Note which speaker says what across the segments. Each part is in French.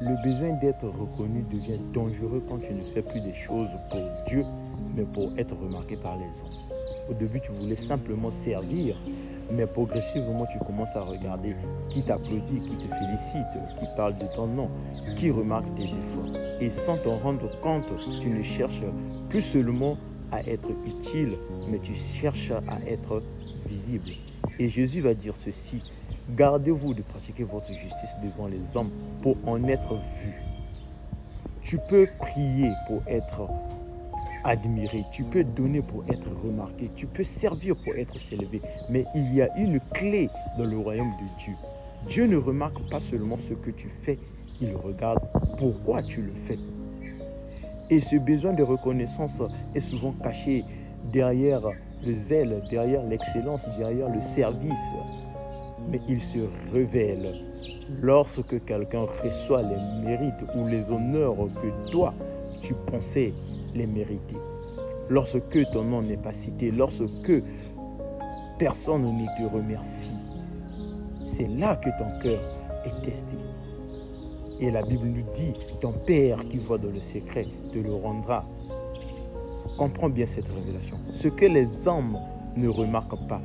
Speaker 1: Le besoin d'être reconnu devient dangereux quand tu ne fais plus des choses pour Dieu, mais pour être remarqué par les autres. Au début, tu voulais simplement servir, mais progressivement, tu commences à regarder qui t'applaudit, qui te félicite, qui parle de ton nom, qui remarque tes efforts. Et sans t'en rendre compte, tu ne cherches plus seulement à être utile, mais tu cherches à être visible. Et Jésus va dire ceci: gardez-vous de pratiquer votre justice devant les hommes pour en être vu. Tu peux prier pour être admiré, tu peux donner pour être remarqué, tu peux servir pour être célébré, mais il y a une clé dans le royaume de Dieu. Dieu ne remarque pas seulement ce que tu fais, il regarde pourquoi tu le fais. Et ce besoin de reconnaissance est souvent caché derrière le zèle, derrière l'excellence, derrière le service. Mais il se révèle lorsque quelqu'un reçoit les mérites ou les honneurs que toi, tu pensais les mériter. Lorsque ton nom n'est pas cité, lorsque personne ne te remercie, c'est là que ton cœur est testé. Et la Bible nous dit, ton Père qui voit dans le secret te le rendra. Comprends bien cette révélation. Ce que les hommes ne remarquent pas,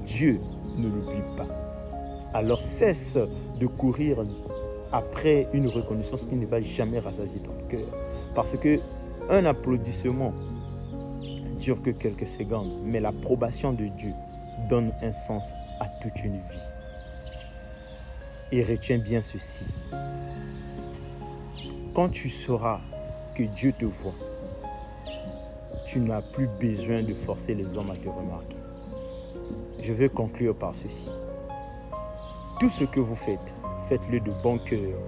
Speaker 1: Dieu ne l'oublie pas. Alors cesse de courir après une reconnaissance qui ne va jamais rassasier ton cœur. Parce que un applaudissement dure que quelques secondes, mais l'approbation de Dieu donne un sens à toute une vie. Et retiens bien ceci. Quand tu sauras que Dieu te voit, tu n'as plus besoin de forcer les hommes à te remarquer. Je veux conclure par ceci. Tout ce que vous faites, faites-le de bon cœur,